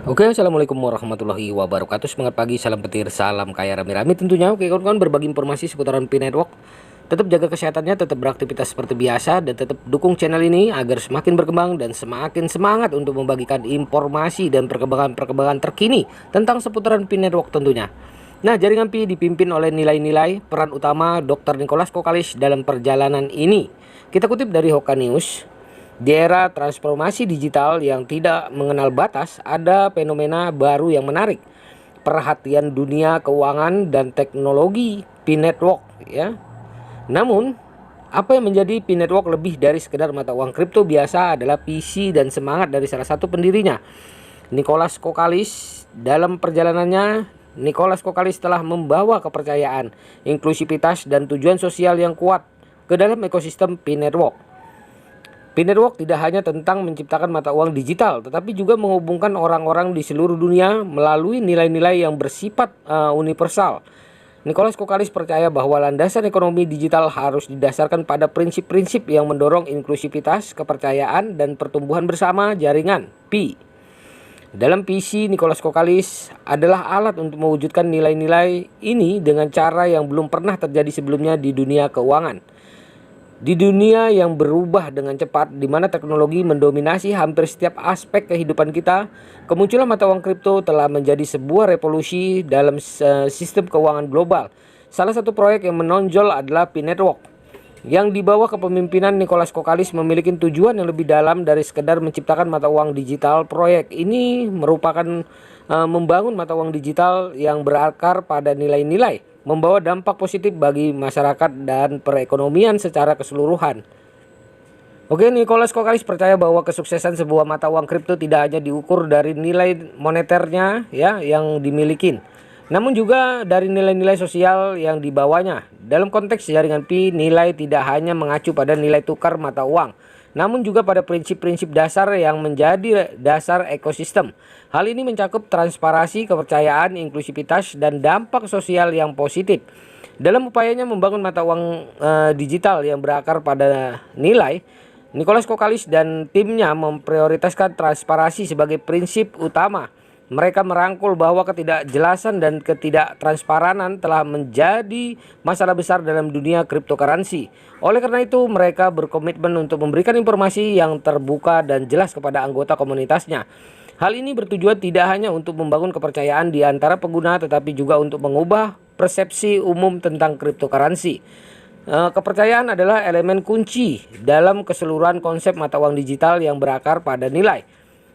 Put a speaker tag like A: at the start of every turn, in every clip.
A: Oke, assalamualaikum warahmatullahi wabarakatuh. Semangat pagi, salam petir, salam kaya rame-rame tentunya. Oke, kawan-kawan, berbagi informasi seputaran Pi Network. Tetap jaga kesehatannya, tetap beraktivitas seperti biasa, dan tetap dukung channel ini agar semakin berkembang dan semakin semangat untuk membagikan informasi dan perkembangan-perkembangan terkini tentang seputaran Pi Network tentunya. Nah, jaringan Pi dipimpin oleh nilai-nilai peran utama Dr. Nicholas Kokalis dalam perjalanan ini. Kita kutip dari Hoka News. Di era transformasi digital yang tidak mengenal batas, ada fenomena baru yang menarik. Perhatian dunia keuangan dan teknologi Pi Network ya. Namun, apa yang menjadi Pi Network lebih dari sekedar mata uang kripto biasa adalah visi dan semangat dari salah satu pendirinya, Nicholas Kokalis. Dalam perjalanannya, Nicholas Kokalis telah membawa kepercayaan, inklusivitas dan tujuan sosial yang kuat ke dalam ekosistem Pi Network. Pi Network tidak hanya tentang menciptakan mata uang digital, tetapi juga menghubungkan orang-orang di seluruh dunia melalui nilai-nilai yang bersifat universal. Nicholas Kokalis percaya bahwa landasan ekonomi digital harus didasarkan pada prinsip-prinsip yang mendorong inklusivitas, kepercayaan, dan pertumbuhan bersama jaringan Pi. Dalam visi Nicholas Kokalis adalah alat untuk mewujudkan nilai-nilai ini dengan cara yang belum pernah terjadi sebelumnya di dunia keuangan. Di dunia yang berubah dengan cepat, di mana teknologi mendominasi hampir setiap aspek kehidupan kita, kemunculan mata uang kripto telah menjadi sebuah revolusi dalam sistem keuangan global. Salah satu proyek yang menonjol adalah Pi Network, yang di bawah kepemimpinan Nicholas Kokalis memiliki tujuan yang lebih dalam dari sekedar menciptakan mata uang digital. Proyek ini merupakan membangun mata uang digital yang berakar pada nilai-nilai, membawa dampak positif bagi masyarakat dan perekonomian secara keseluruhan. Oke, Nicholas Kokalis percaya bahwa kesuksesan sebuah mata uang kripto tidak hanya diukur dari nilai moneternya ya yang dimiliki, namun juga dari nilai-nilai sosial yang dibawanya. Dalam konteks jaringan Pi, nilai tidak hanya mengacu pada nilai tukar mata uang, namun juga pada prinsip-prinsip dasar yang menjadi dasar ekosistem. Hal ini mencakup transparansi, kepercayaan, inklusivitas, dan dampak sosial yang positif. Dalam upayanya membangun mata uang digital yang berakar pada nilai, Nicholas Kokalis dan timnya memprioritaskan transparansi sebagai prinsip utama. Mereka merangkul bahwa ketidakjelasan dan ketidaktransparan telah menjadi masalah besar dalam dunia cryptocurrency. Oleh karena itu, mereka berkomitmen untuk memberikan informasi yang terbuka dan jelas kepada anggota komunitasnya. Hal ini bertujuan tidak hanya untuk membangun kepercayaan di antara pengguna, tetapi juga untuk mengubah persepsi umum tentang cryptocurrency. Kepercayaan adalah elemen kunci dalam keseluruhan konsep mata uang digital yang berakar pada nilai.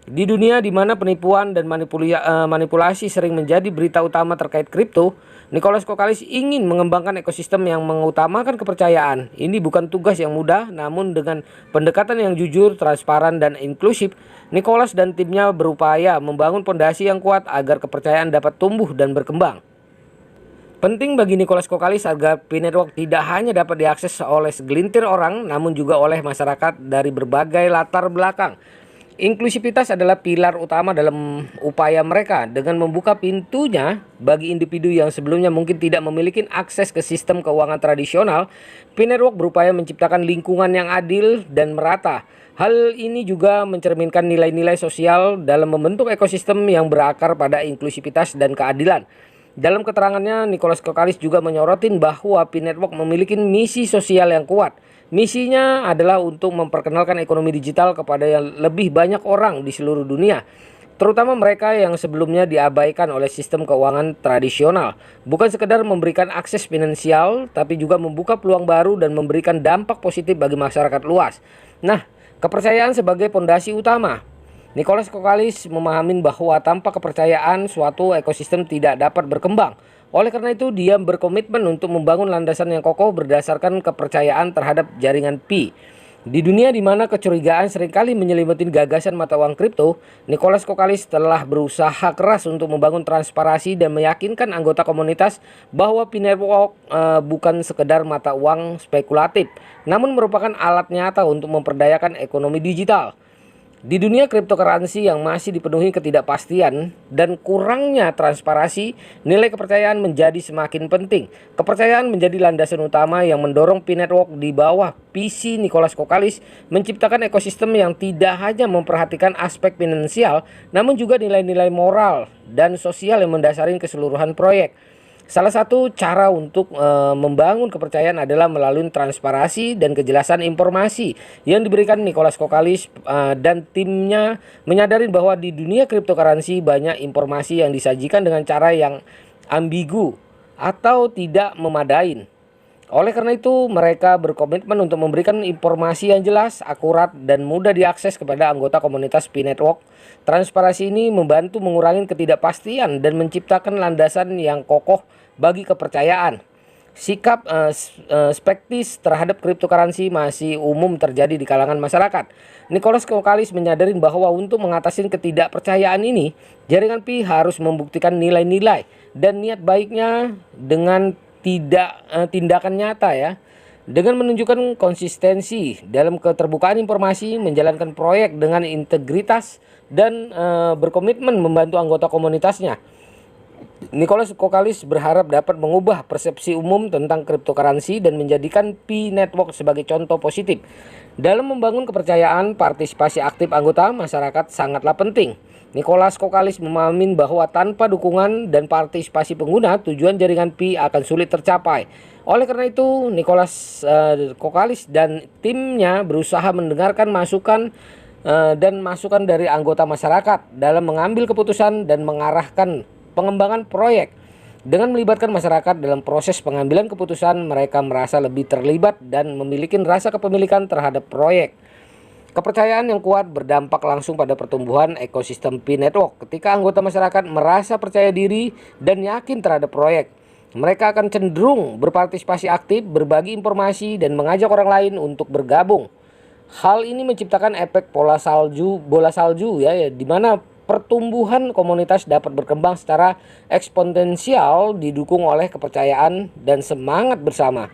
A: Di dunia di mana penipuan dan manipulasi sering menjadi berita utama terkait kripto, Nicholas Kokalis ingin mengembangkan ekosistem yang mengutamakan kepercayaan. Ini bukan tugas yang mudah, namun dengan pendekatan yang jujur, transparan, dan inklusif, Nicholas dan timnya berupaya membangun fondasi yang kuat agar kepercayaan dapat tumbuh dan berkembang. Penting bagi Nicholas Kokalis agar Pi Network tidak hanya dapat diakses oleh segelintir orang, namun juga oleh masyarakat dari berbagai latar belakang. Inklusivitas adalah pilar utama dalam upaya mereka dengan membuka pintunya bagi individu yang sebelumnya mungkin tidak memiliki akses ke sistem keuangan tradisional. Pi Network berupaya menciptakan lingkungan yang adil dan merata. Hal ini juga mencerminkan nilai-nilai sosial dalam membentuk ekosistem yang berakar pada inklusivitas dan keadilan. Dalam keterangannya, Nicholas Kokalis juga menyorotin bahwa Pi Network memiliki misi sosial yang kuat. Misinya adalah untuk memperkenalkan ekonomi digital kepada yang lebih banyak orang di seluruh dunia, terutama mereka yang sebelumnya diabaikan oleh sistem keuangan tradisional. Bukan sekedar memberikan akses finansial, tapi juga membuka peluang baru dan memberikan dampak positif bagi masyarakat luas. Nah, kepercayaan sebagai fondasi utama. Nicholas Kokalis memahami bahwa tanpa kepercayaan suatu ekosistem tidak dapat berkembang. Oleh karena itu, dia berkomitmen untuk membangun landasan yang kokoh berdasarkan kepercayaan terhadap jaringan Pi. Di dunia di mana kecurigaan seringkali menyelimuti gagasan mata uang kripto, Nicholas Kokalis telah berusaha keras untuk membangun transparansi dan meyakinkan anggota komunitas bahwa Pi Network bukan sekedar mata uang spekulatif, namun merupakan alat nyata untuk memperdayakan ekonomi digital. Di dunia cryptocurrency yang masih dipenuhi ketidakpastian dan kurangnya transparansi, nilai kepercayaan menjadi semakin penting. Kepercayaan menjadi landasan utama yang mendorong P-Network di bawah visi Nicholas Kokkalis menciptakan ekosistem yang tidak hanya memperhatikan aspek finansial, namun juga nilai-nilai moral dan sosial yang mendasari keseluruhan proyek. Salah satu cara untuk membangun kepercayaan adalah melalui transparansi dan kejelasan informasi yang diberikan Nicholas Kokkalis dan timnya, menyadari bahwa di dunia cryptocurrency banyak informasi yang disajikan dengan cara yang ambigu atau tidak memadai. Oleh karena itu, mereka berkomitmen untuk memberikan informasi yang jelas, akurat, dan mudah diakses kepada anggota komunitas P-Network. Transparansi ini membantu mengurangi ketidakpastian dan menciptakan landasan yang kokoh bagi kepercayaan. Sikap skeptis terhadap cryptocurrency masih umum terjadi di kalangan masyarakat. Nicholas Kokkalis menyadari bahwa untuk mengatasi ketidakpercayaan ini, jaringan Pi harus membuktikan nilai-nilai dan niat baiknya dengan tindakan nyata ya, dengan menunjukkan konsistensi dalam keterbukaan informasi, menjalankan proyek dengan integritas dan berkomitmen membantu anggota komunitasnya. Nicholas Kokkalis berharap dapat mengubah persepsi umum tentang cryptocurrency dan menjadikan P-Network sebagai contoh positif. Dalam membangun kepercayaan, partisipasi aktif anggota masyarakat sangatlah penting. Nicholas Kokkalis memahami bahwa tanpa dukungan dan partisipasi pengguna, tujuan jaringan Pi akan sulit tercapai. Oleh karena itu, Nicholas Kokkalis dan timnya berusaha mendengarkan masukan dan masukan dari anggota masyarakat dalam mengambil keputusan dan mengarahkan pengembangan proyek. Dengan melibatkan masyarakat dalam proses pengambilan keputusan, mereka merasa lebih terlibat dan memiliki rasa kepemilikan terhadap proyek. Kepercayaan yang kuat berdampak langsung pada pertumbuhan ekosistem P-Network. Ketika anggota masyarakat merasa percaya diri dan yakin terhadap proyek, mereka akan cenderung berpartisipasi aktif, berbagi informasi, dan mengajak orang lain untuk bergabung. Hal ini menciptakan efek bola salju ya, di mana pertumbuhan komunitas dapat berkembang secara eksponensial didukung oleh kepercayaan dan semangat bersama.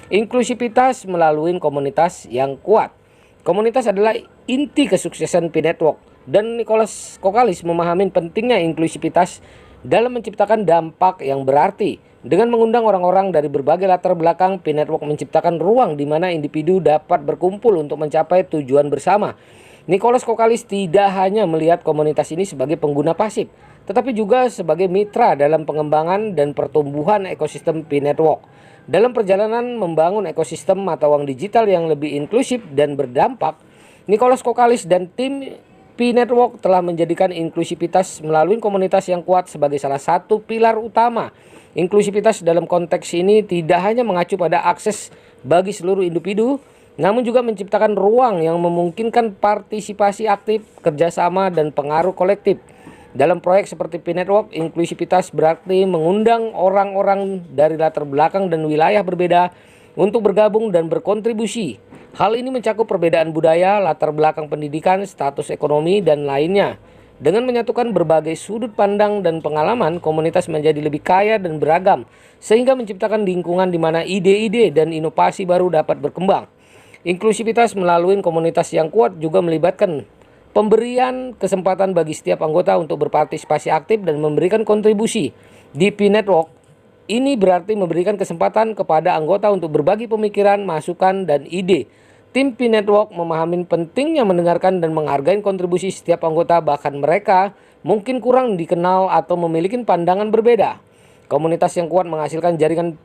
A: Inklusivitas melalui komunitas yang kuat. Komunitas adalah inti kesuksesan P-Network dan Nicholas Kokkalis memahami pentingnya inklusivitas dalam menciptakan dampak yang berarti. Dengan mengundang orang-orang dari berbagai latar belakang, P-Network menciptakan ruang di mana individu dapat berkumpul untuk mencapai tujuan bersama. Nicholas Kokkalis tidak hanya melihat komunitas ini sebagai pengguna pasif, tetapi juga sebagai mitra dalam pengembangan dan pertumbuhan ekosistem P-Network. Dalam perjalanan membangun ekosistem mata uang digital yang lebih inklusif dan berdampak, Nicholas Kokkalis dan tim P-Network telah menjadikan inklusivitas melalui komunitas yang kuat sebagai salah satu pilar utama. Inklusivitas dalam konteks ini tidak hanya mengacu pada akses bagi seluruh individu, namun juga menciptakan ruang yang memungkinkan partisipasi aktif, kerjasama, dan pengaruh kolektif. Dalam proyek seperti P-Network, inklusivitas berarti mengundang orang-orang dari latar belakang dan wilayah berbeda untuk bergabung dan berkontribusi. Hal ini mencakup perbedaan budaya, latar belakang pendidikan, status ekonomi, dan lainnya. Dengan menyatukan berbagai sudut pandang dan pengalaman, komunitas menjadi lebih kaya dan beragam, sehingga menciptakan lingkungan di mana ide-ide dan inovasi baru dapat berkembang. Inklusivitas melalui komunitas yang kuat juga melibatkan pemberian kesempatan bagi setiap anggota untuk berpartisipasi aktif dan memberikan kontribusi. Di P-Network, ini berarti memberikan kesempatan kepada anggota untuk berbagi pemikiran, masukan, dan ide. Tim P-Network memahami pentingnya mendengarkan dan menghargai kontribusi setiap anggota, bahkan mereka mungkin kurang dikenal atau memiliki pandangan berbeda. Komunitas yang kuat menghasilkan jaringan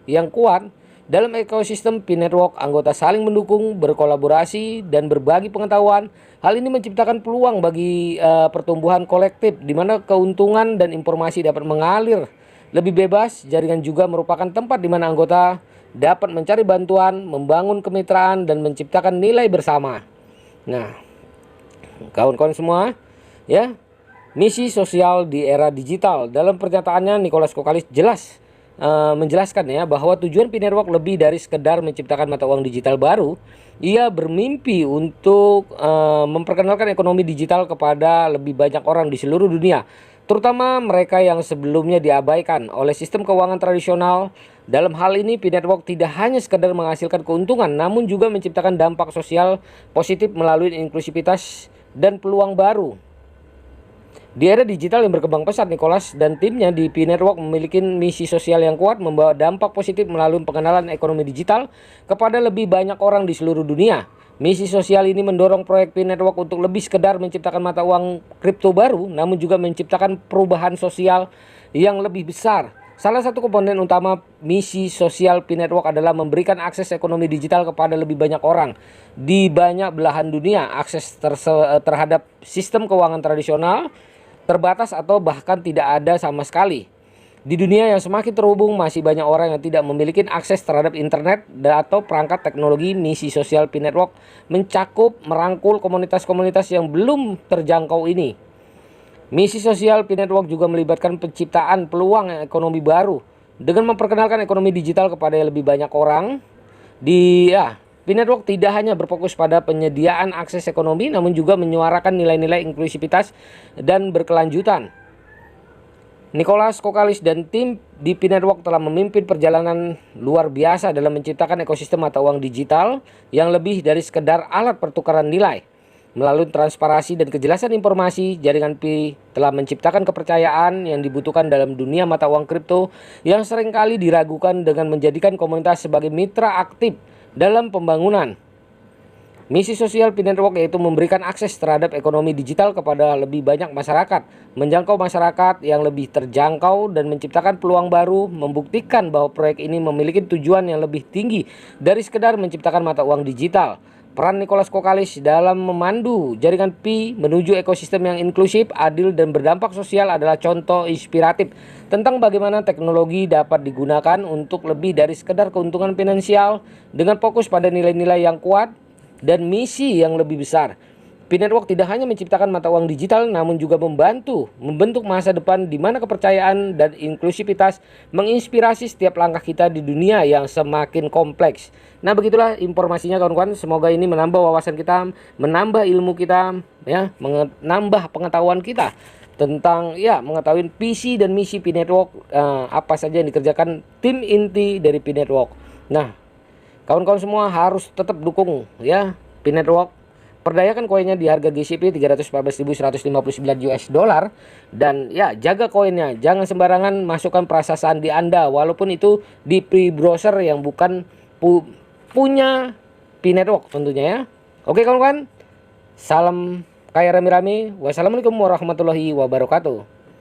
A: yang kuat. Dalam ekosistem P-Network, anggota saling mendukung, berkolaborasi, dan berbagi pengetahuan. Hal ini menciptakan peluang bagi pertumbuhan kolektif, di mana keuntungan dan informasi dapat mengalir lebih bebas. Jaringan juga merupakan tempat di mana anggota dapat mencari bantuan, membangun kemitraan, dan menciptakan nilai bersama. Nah, kawan-kawan semua, ya, misi sosial di era digital. Dalam pernyataannya, Nicholas Kokkalis jelas menjelaskan ya bahwa tujuan P-Network lebih dari sekedar menciptakan mata uang digital baru. Ia bermimpi untuk memperkenalkan ekonomi digital kepada lebih banyak orang di seluruh dunia. terutama mereka yang sebelumnya diabaikan oleh sistem keuangan tradisional. Dalam hal ini, P-Network tidak hanya sekedar menghasilkan keuntungan, namun juga menciptakan dampak sosial positif melalui inklusivitas dan peluang baru. Di era digital yang berkembang pesat, Nicholas dan timnya di P-Network memiliki misi sosial yang kuat, membawa dampak positif melalui pengenalan ekonomi digital kepada lebih banyak orang di seluruh dunia. Misi sosial ini mendorong proyek P-Network untuk lebih sekedar menciptakan mata uang kripto baru, namun juga menciptakan perubahan sosial yang lebih besar. Salah satu komponen utama misi sosial P-Network adalah memberikan akses ekonomi digital kepada lebih banyak orang di banyak belahan dunia. Akses terhadap sistem keuangan tradisional terbatas atau bahkan tidak ada sama sekali. Di dunia yang semakin terhubung, masih banyak orang yang tidak memiliki akses terhadap internet atau perangkat teknologi. Misi sosial P-Network mencakup merangkul komunitas-komunitas yang belum terjangkau ini. Misi sosial P-Network juga melibatkan penciptaan peluang ekonomi baru dengan memperkenalkan ekonomi digital kepada lebih banyak orang. P-Network tidak hanya berfokus pada penyediaan akses ekonomi, namun juga menyuarakan nilai-nilai inklusivitas dan berkelanjutan. Nicholas Kokalis dan tim di P-Network telah memimpin perjalanan luar biasa dalam menciptakan ekosistem mata uang digital yang lebih dari sekedar alat pertukaran nilai. Melalui transparansi dan kejelasan informasi, jaringan Pi telah menciptakan kepercayaan yang dibutuhkan dalam dunia mata uang kripto yang seringkali diragukan dengan menjadikan komunitas sebagai mitra aktif dalam pembangunan. Misi sosial P-Network yaitu memberikan akses terhadap ekonomi digital kepada lebih banyak masyarakat, menjangkau masyarakat yang lebih terjangkau dan menciptakan peluang baru, membuktikan bahwa proyek ini memiliki tujuan yang lebih tinggi dari sekedar menciptakan mata uang digital. Peran Nicholas Kokalis dalam memandu jaringan Pi menuju ekosistem yang inklusif, adil, dan berdampak sosial adalah contoh inspiratif tentang bagaimana teknologi dapat digunakan untuk lebih dari sekedar keuntungan finansial dengan fokus pada nilai-nilai yang kuat dan misi yang lebih besar. P-Network tidak hanya menciptakan mata uang digital, namun juga membentuk masa depan di mana kepercayaan dan inklusivitas menginspirasi setiap langkah kita di dunia yang semakin kompleks. Nah, begitulah informasinya kawan-kawan. Semoga ini menambah wawasan kita, menambah ilmu kita, ya, menambah pengetahuan kita tentang mengetahui visi dan misi P-Network, apa saja yang dikerjakan tim inti dari P-Network. Nah, kawan-kawan semua harus tetap dukung ya P-Network. Perdayakan koinnya di harga GCP 314.159 US dollar dan ya jaga koinnya, jangan sembarangan masukkan prasasaan di Anda walaupun itu di pre-browser yang bukan punya P-Network tentunya ya. Oke kawan-kawan, salam kaya rame-rame. Wassalamualaikum warahmatullahi wabarakatuh.